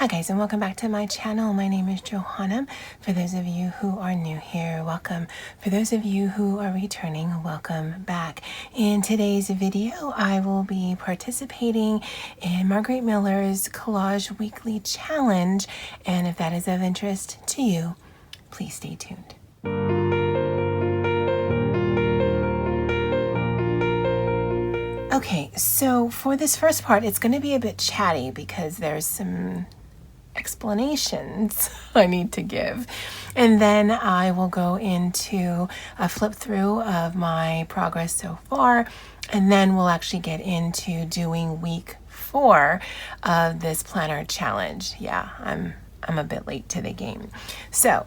Hi guys, and welcome back to my channel. My name is Johanna. For those of you who are new here, welcome. For those of you who are returning, welcome back. In today's video, I will be participating in Margaret Miller's Collage Weekly Challenge, and if that is of interest to you, please stay tuned. Okay, so for this first part, it's going to be a bit chatty because there's some explanations I need to give. And then I will go into a flip through of my progress so far. And then we'll actually get into doing week 4 of this planner challenge. Yeah, I'm a bit late to the game. So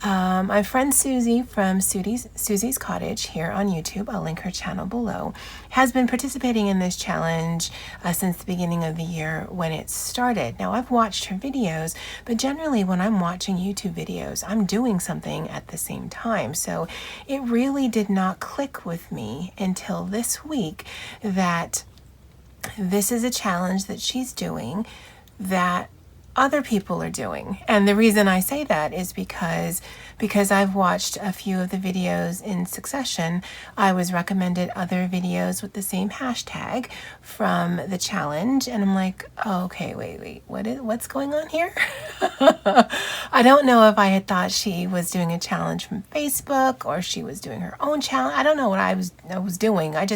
my friend Susie from Susie's Cottage here on YouTube, I'll link her channel below, has been participating in this challenge since the beginning of the year when it started. Now I've watched her videos, but generally when I'm watching YouTube videos, I'm doing something at the same time. So it really did not click with me until this week that this is a challenge that she's doing that other people are doing. And the reason I say that is because I've watched a few of the videos in succession. I was recommended other videos with the same hashtag from the challenge, and I'm like, oh, okay, wait, what's going on here? I don't know if I had thought she was doing a challenge from Facebook or she was doing her own challenge. I don't know what I was doing. I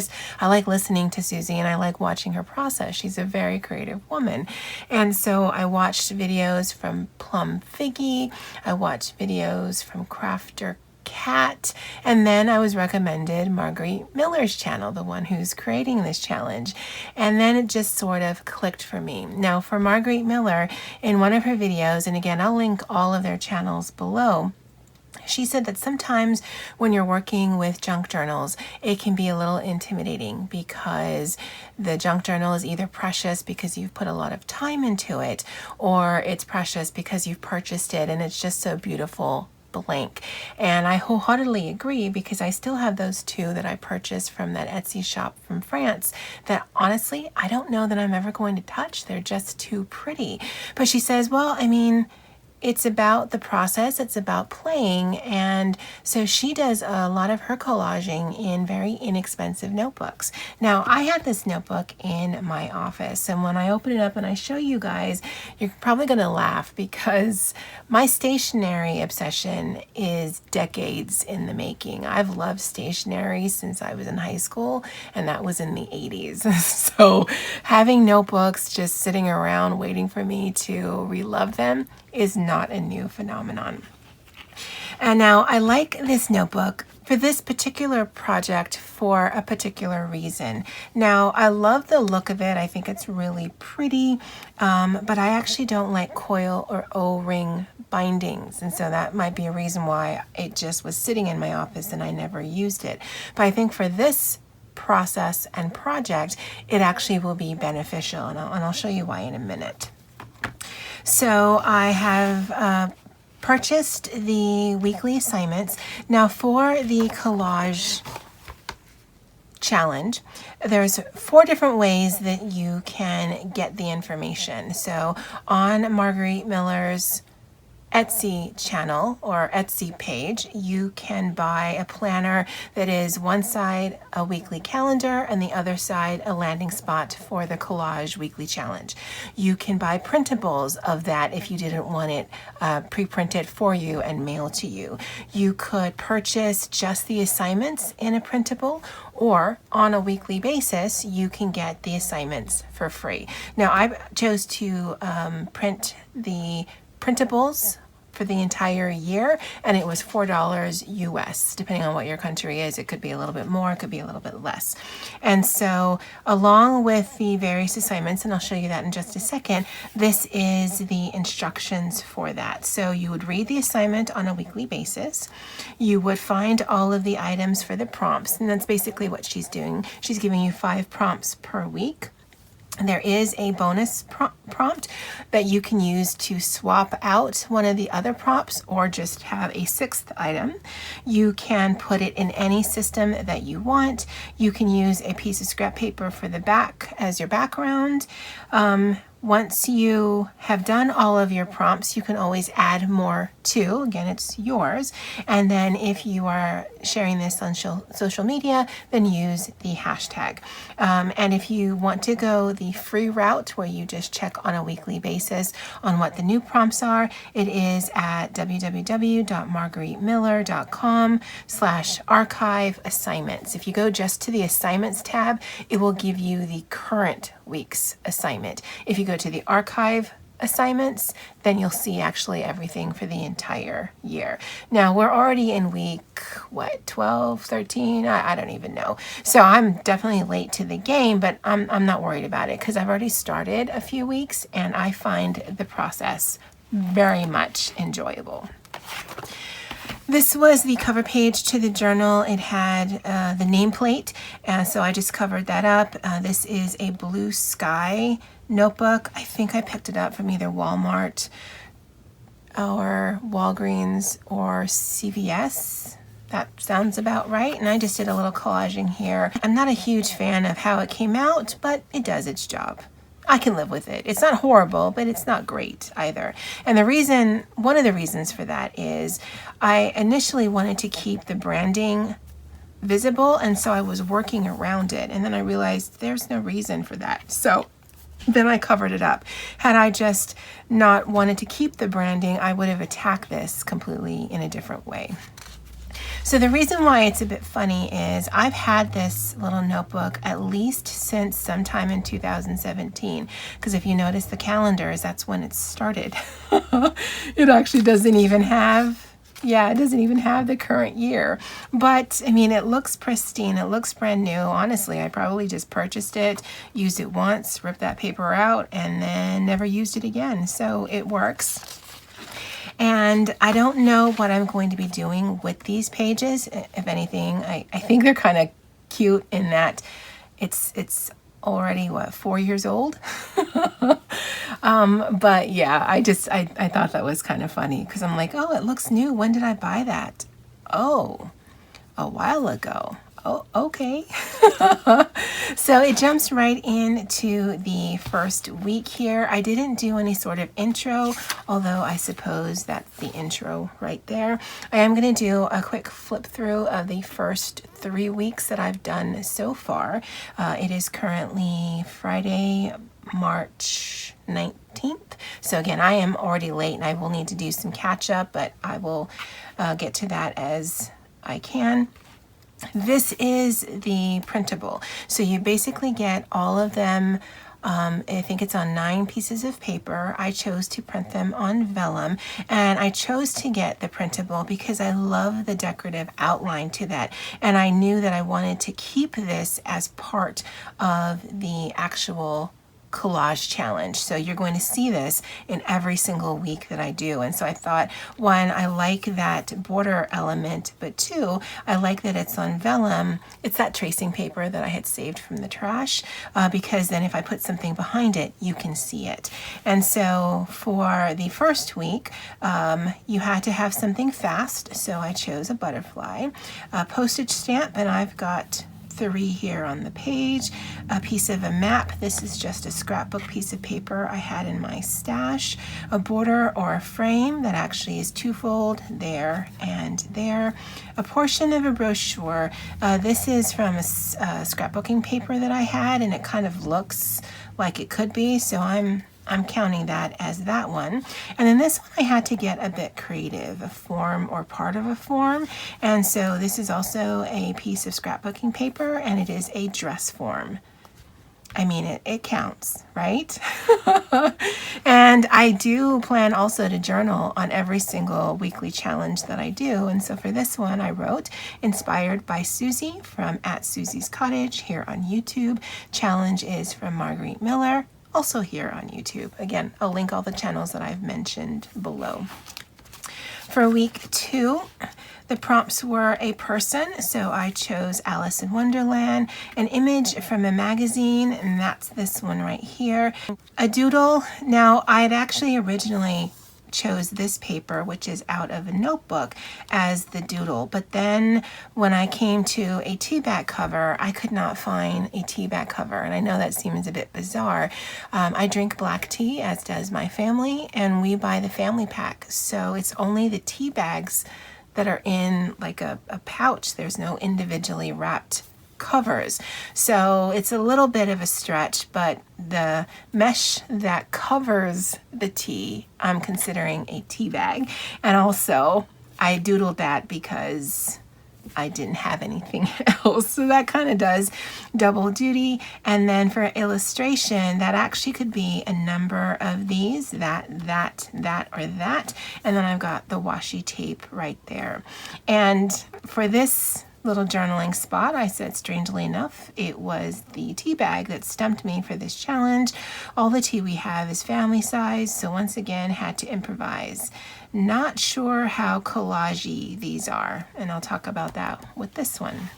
like listening to Susie and I like watching her process. She's a very creative woman. And so I watched videos from Plum Figgy. I watched videos from Crafter Cat, and then I was recommended Margaret Miller's channel, the one who's creating this challenge, and then it just sort of clicked for me. Now for Margaret Miller, in one of her videos, and again I'll link all of their channels below, she said that sometimes when you're working with junk journals, it can be a little intimidating because the junk journal is either precious because you've put a lot of time into it, or it's precious because you've purchased it and it's just so beautiful blank. And I wholeheartedly agree, because I still have those 2 that I purchased from that Etsy shop from France that honestly I don't know that I'm ever going to touch. They're just too pretty. But she says, well, I mean, it's about the process, it's about playing, and so she does a lot of her collaging in very inexpensive notebooks. Now, I had this notebook in my office, and when I open it up and I show you guys, you're probably going to laugh because my stationery obsession is decades in the making. I've loved stationery since I was in high school, and that was in the 80s. So having notebooks just sitting around waiting for me to relove them is not a new phenomenon. And now I like this notebook for this particular project for a particular reason. Now I love the look of it. I think it's really pretty, but I actually don't like coil or O-ring bindings, and so that might be a reason why it just was sitting in my office and I never used it. But I think for this process and project, it actually will be beneficial, and I'll show you why in a minute. So I have purchased the weekly assignments. Now for the collage challenge, there's 4 different ways that you can get the information. So on Margaret Miller's Etsy channel or Etsy page, you can buy a planner that is one side a weekly calendar and the other side a landing spot for the Collage Weekly Challenge. You can buy printables of that if you didn't want it pre-printed for you and mailed to you. You could purchase just the assignments in a printable, or on a weekly basis, you can get the assignments for free. Now I chose to print the printables for the entire year, and it was $4 US. Depending on what your country is, it could be a little bit more, it could be a little bit less. And so along with the various assignments, and I'll show you that in just a second, this is the instructions for that. So you would read the assignment on a weekly basis. You would find all of the items for the prompts, and that's basically what she's doing. She's giving you 5 prompts per week. There is a bonus prompt that you can use to swap out one of the other prompts or just have a 6th item. You can put it in any system that you want. You can use a piece of scrap paper for the back as your background. once you have done all of your prompts, you can always add more too. Again, it's yours. And then if you are sharing this on social media, then use the hashtag. And if you want to go the free route where you just check on a weekly basis on what the new prompts are, it is at www.margueriteMiller.com/archive assignments. If you go just to the assignments tab, it will give you the current week's assignment. If you go to the archive assignments, then you'll see actually everything for the entire year. Now we're already in week, 12, 13? I don't even know. So I'm definitely late to the game, but I'm not worried about it because I've already started a few weeks and I find the process very much enjoyable. This was the cover page to the journal. It had the nameplate, so I just covered that up. This is a blue sky notebook. I think I picked it up from either Walmart or Walgreens or CVS. That sounds about right. And I just did a little collaging here. I'm not a huge fan of how it came out, but it does its job. I can live with it. It's not horrible, but it's not great either. And one of the reasons for that is I initially wanted to keep the branding visible, and so I was working around it. And then I realized there's no reason for that. So then I covered it up. Had I just not wanted to keep the branding, I would have attacked this completely in a different way. So the reason why it's a bit funny is I've had this little notebook at least since sometime in 2017, because if you notice the calendars, that's when it started. It actually doesn't even have the current year. But I mean, it looks pristine. It looks brand new. Honestly, I probably just purchased it, used it once, ripped that paper out, and then never used it again. So it works. And I don't know what I'm going to be doing with these pages. If anything, I think they're kind of cute in that it's already, 4 years old? But yeah, I thought that was kind of funny because I'm like, oh, it looks new. When did I buy that? Oh, a while ago. Oh, okay. So it jumps right into the first week here. I didn't do any sort of intro, although I suppose that's the intro right there. I am going to do a quick flip through of the first 3 weeks that I've done so far. It is currently Friday, March 19th. So again, I am already late and I will need to do some catch up, but I will get to that as I can. This is the printable. So you basically get all of them. I think it's on 9 pieces of paper. I chose to print them on vellum, and I chose to get the printable because I love the decorative outline to that, and I knew that I wanted to keep this as part of the actual collage challenge. So you're going to see this in every single week that I do. And so I thought, one, I like that border element, but two, I like that it's on vellum. It's that tracing paper that I had saved from the trash, because then if I put something behind it, you can see it. And so for the first week, you had to have something fast. So I chose a butterfly, a postage stamp, and I've got 3 here on the page, a piece of a map. This is just a scrapbook piece of paper I had in my stash, a border or a frame that actually is twofold, there and there, a portion of a brochure. This is from a scrapbooking paper that I had, and it kind of looks like it could be, so I'm counting that as that one. And then this one I had to get a bit creative, a form or part of a form. And so this is also a piece of scrapbooking paper, and it is a dress form. I mean, it counts, right? And I do plan also to journal on every single weekly challenge that I do. And so for this one, I wrote, inspired by Susie from @Susie'sCottage here on YouTube. Challenge is from Marguerite Miller, also here on YouTube. Again, I'll link all the channels that I've mentioned below. For week 2, the prompts were a person, so I chose Alice in Wonderland, an image from a magazine, and that's this one right here. A doodle. Now, I had actually originally chose this paper, which is out of a notebook, as the doodle. But then when I came to a tea bag cover, I could not find a tea bag cover. And I know that seems a bit bizarre. I drink black tea, as does my family, and we buy the family pack. So it's only the tea bags that are in like a pouch. There's no individually wrapped covers. So it's a little bit of a stretch, but the mesh that covers the tea, I'm considering a tea bag. And also I doodled that because I didn't have anything else. So that kind of does double duty. And then for illustration, that actually could be a number of these, that, or that. And then I've got the washi tape right there. And for this little journaling spot, I said, strangely enough, it was the tea bag that stumped me for this challenge. All the tea we have is family size, so once again had to improvise. Not sure how collage-y these are, and I'll talk about that with this one.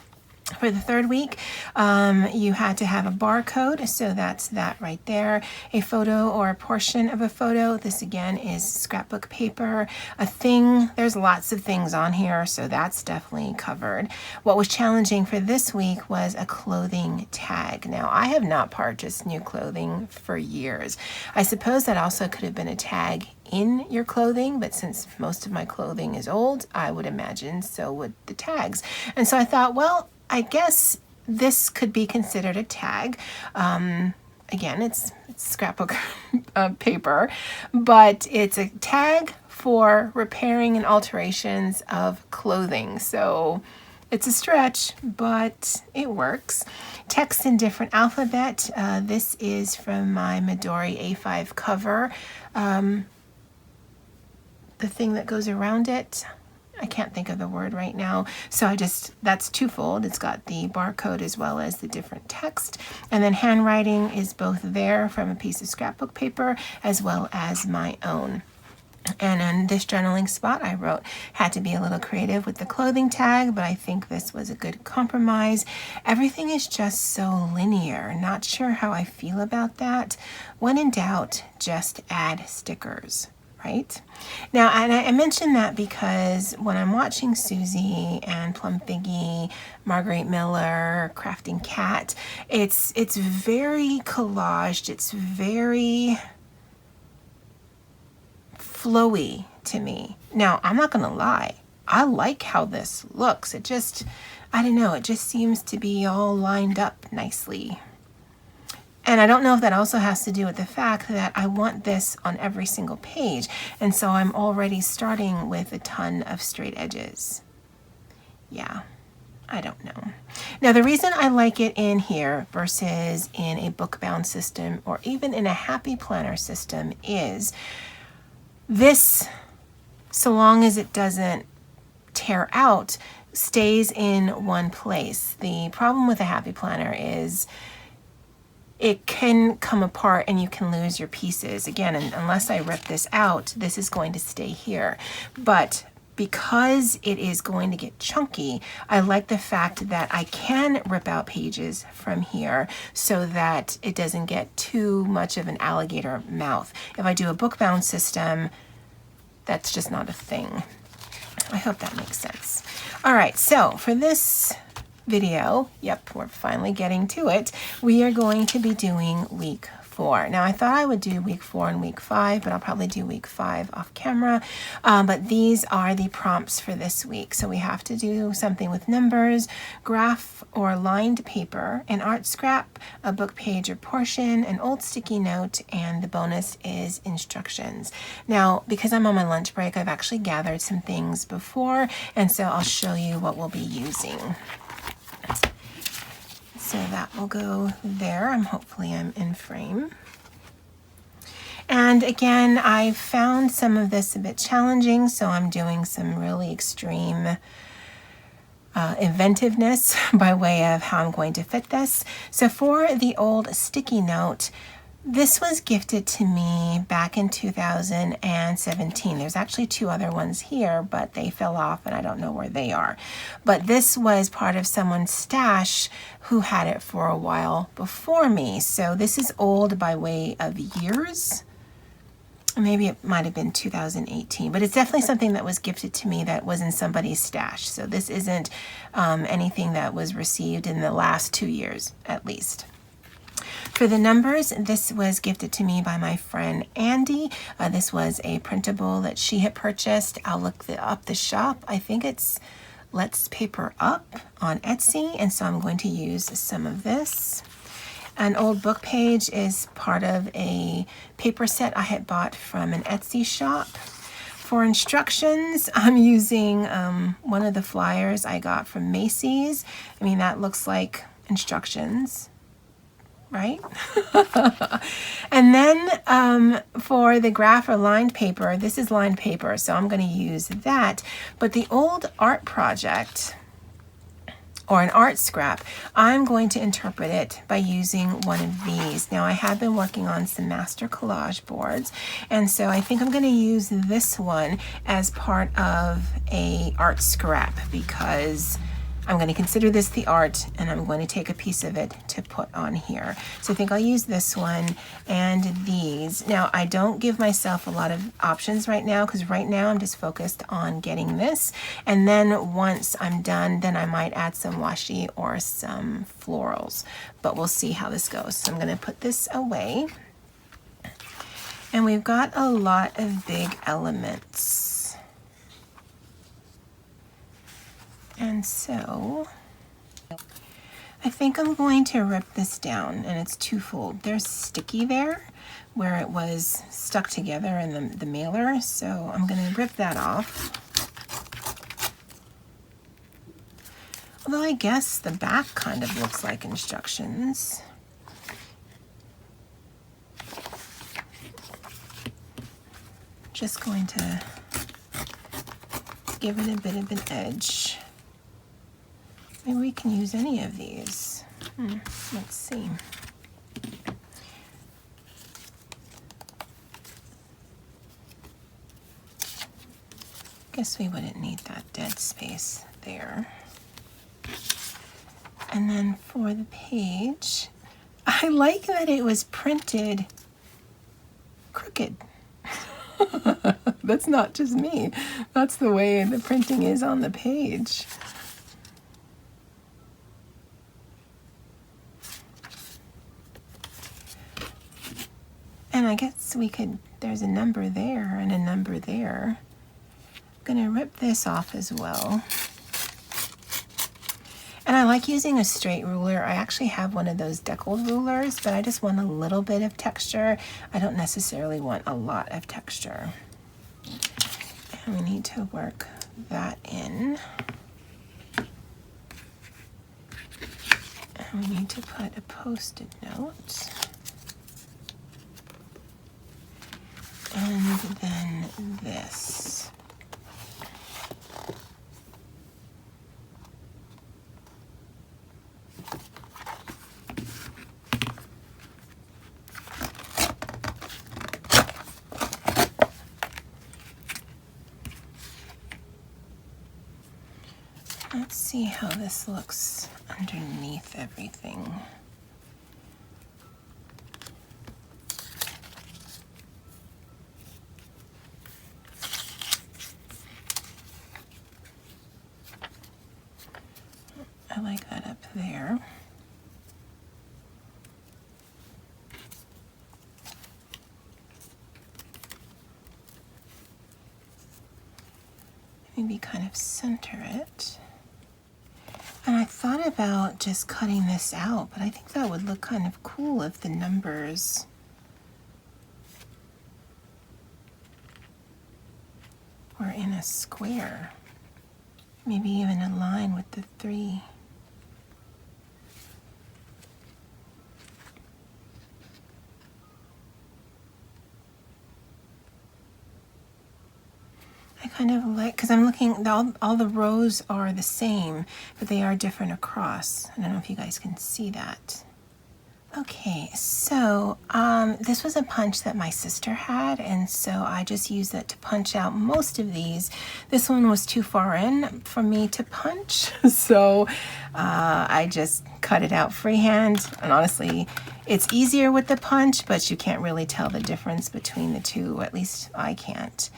For the third week, you had to have a barcode, so that's that right there. A photo or a portion of a photo. This again is scrapbook paper. A thing, there's lots of things on here, so that's definitely covered. What was challenging for this week was a clothing tag. Now, I have not purchased new clothing for years. I suppose that also could have been a tag in your clothing, but since most of my clothing is old, I would imagine so would the tags. And so I thought, well, I guess this could be considered a tag. Again, it's scrapbook paper, but it's a tag for repairing and alterations of clothing. So it's a stretch, but it works. Text in different alphabet. This is from my Midori A5 cover. The thing that goes around it, I can't think of the word right now. So that's twofold. It's got the barcode as well as the different text. And then handwriting is both there from a piece of scrapbook paper as well as my own. And in this journaling spot, I wrote, had to be a little creative with the clothing tag, but I think this was a good compromise. Everything is just so linear. Not sure how I feel about that. When in doubt, just add stickers. Right? Now, and I mention that because when I'm watching Susie and Plum Figgy, Marguerite Miller, Crafting Cat, it's very collaged. It's very flowy to me. Now, I'm not going to lie. I like how this looks. It just, I don't know, it just seems to be all lined up nicely. And I don't know if that also has to do with the fact that I want this on every single page. And so I'm already starting with a ton of straight edges. Yeah, I don't know. Now, the reason I like it in here versus in a book-bound system or even in a happy planner system is this, so long as it doesn't tear out, stays in one place. The problem with a happy planner is it can come apart and you can lose your pieces. Again, unless I rip this out, this is going to stay here. But because it is going to get chunky, I like the fact that I can rip out pages from here so that it doesn't get too much of an alligator mouth. If I do a book-bound system, that's just not a thing. I hope that makes sense. All right, so for this video, yep, we're finally getting to it. We are going to be doing week 4. Now, I thought I would do week 4 and week 5, but I'll probably do week 5 off camera. But these are the prompts for this week. So we have to do something with numbers, graph or lined paper, an art scrap, a book page or portion, an old sticky note, and the bonus is instructions. Now, because I'm on my lunch break, I've actually gathered some things before, and so I'll show you what we'll be using. So that will go there. Hopefully I'm in frame. And again, I found some of this a bit challenging, so I'm doing some really extreme inventiveness by way of how I'm going to fit this. So for the old sticky note, this was gifted to me back in 2017. There's actually 2 other ones here, but they fell off and I don't know where they are. But this was part of someone's stash who had it for a while before me. So this is old by way of years. Maybe it might have been 2018, but it's definitely something that was gifted to me that was in somebody's stash. So this isn't anything that was received in the last 2 years, at least. For the numbers, this was gifted to me by my friend Andy. This was a printable that she had purchased. I'll look up the shop. I think it's Let's Paper Up on Etsy, and so I'm going to use some of this. An old book page is part of a paper set I had bought from an Etsy shop. For instructions, I'm using one of the flyers I got from Macy's. I mean, that looks like instructions, right? And then for the graph or lined paper, this is lined paper, so I'm going to use that. But the old art project, or an art scrap, I'm going to interpret it by using one of these. Now I have been working on some master collage boards, and so I think I'm going to use this one as part of a art scrap because I'm going to consider this the art, and I'm going to take a piece of it to put on here. So I think I'll use this one and these. Now, I don't give myself a lot of options right now because right now I'm just focused on getting this. And then once I'm done, then I might add some washi or some florals. But we'll see how this goes. So I'm going to put this away. And we've got a lot of big elements. And so I think I'm going to rip this down, and it's twofold. There's sticky there where it was stuck together in the mailer, so I'm going to rip that off. Although I guess the back kind of looks like instructions. Just going to give it a bit of an edge. Maybe we can use any of these. Let's see. Guess we wouldn't need that dead space there. And then for the page, I like that it was printed crooked. That's not just me. That's the way the printing is on the page. And I guess we could, there's a number there and a number there. I'm gonna rip this off as well. And I like using a straight ruler. I actually have one of those deckled rulers, but I just want a little bit of texture. I don't necessarily want a lot of texture. And we need to work that in. And we need to put a post-it note. And then this. Let's see how this looks underneath everything. I like that up there. Maybe kind of center it. And I thought about just cutting this out, but I think that would look kind of cool if the numbers were in a square. Maybe even a line with the 3. I kind of like, because I'm looking, all the rows are the same, but they are different across. I don't know if you guys can see that. Okay, so this was a punch that my sister had, and so I just used it to punch out most of these. This one was too far in for me to punch, so I just cut it out freehand, and honestly, It's easier with the punch, but you can't really tell the difference between the two, at least I can't.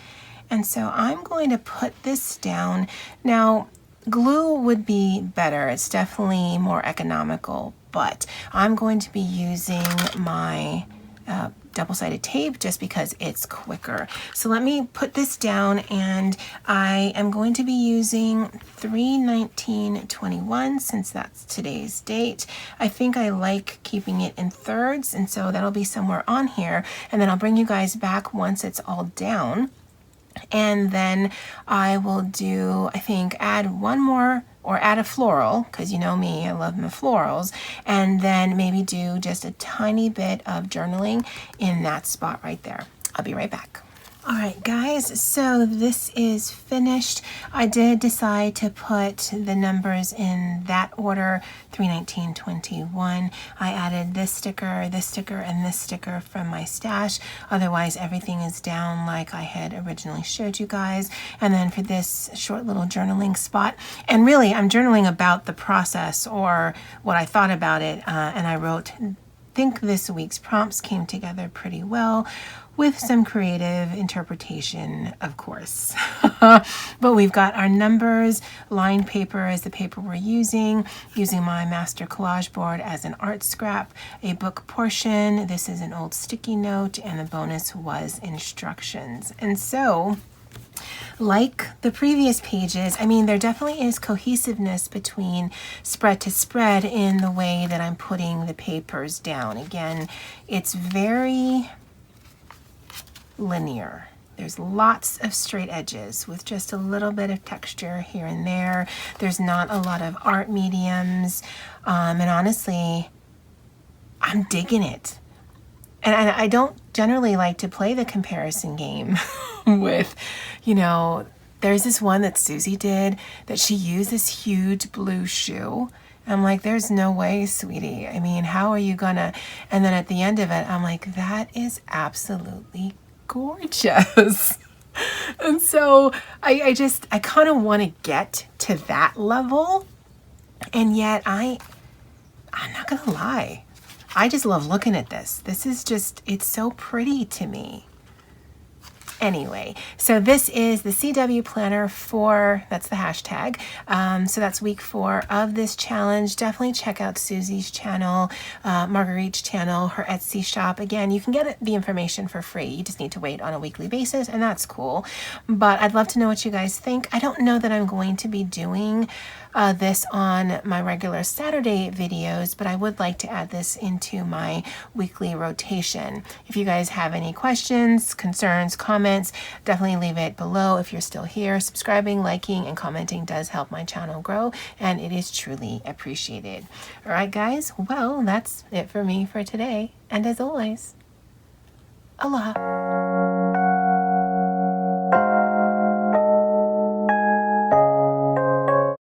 And so I'm going to put this down. Now, glue would be better. It's definitely more economical, but I'm going to be using my double-sided tape just because it's quicker. So let me put this down, and I am going to be using 3/19/21 since that's today's date. I think I like keeping it in thirds, and so that'll be somewhere on here, and then I'll bring you guys back once it's all down. And then I will do, I think, add one more, or add a floral, because you know me, I love my florals, and then maybe do just a tiny bit of journaling in that spot right there. I'll be right back. All right, guys, so this is finished. I did decide to put the numbers in that order, 3/19/21. I added this sticker, and this sticker from my stash. Otherwise, everything is down like I had originally showed you guys. And then for this short little journaling spot, and really, I'm journaling about the process or what I thought about it, and I wrote, think this week's prompts came together pretty well, with some creative interpretation, of course. But we've got our numbers, lined paper is the paper we're using my master collage board as an art scrap, a book portion, this is an old sticky note, and the bonus was instructions. And so, like the previous pages, I mean, there definitely is cohesiveness between spread to spread in the way that I'm putting the papers down. Again, it's very linear. There's lots of straight edges with just a little bit of texture here and there. There's not a lot of art mediums. And honestly, I'm digging it. And I don't generally like to play the comparison game with, you know, there's this one that Susie did that she used this huge blue shoe. I'm like, there's no way, sweetie. I mean, how are you gonna? And then at the end of it, I'm like, that is absolutely gorgeous. And so I kind of want to get to that level. And yet I'm not gonna lie, I just love looking at this. This is just, it's so pretty to me. Anyway, so this is the CW Planner 4, that's the hashtag. So that's week 4 of this challenge. Definitely check out Susie's channel, Marguerite's channel, her Etsy shop. Again, you can get the information for free. You just need to wait on a weekly basis, and that's cool. But I'd love to know what you guys think. I don't know that I'm going to be doing this on my regular Saturday videos, but I would like to add this into my weekly rotation. If you guys have any questions, concerns, comments, definitely leave it below. If you're still here, subscribing, liking, and commenting does help my channel grow, and it is truly appreciated. All right, guys, well, that's it for me for today. And as always, aloha.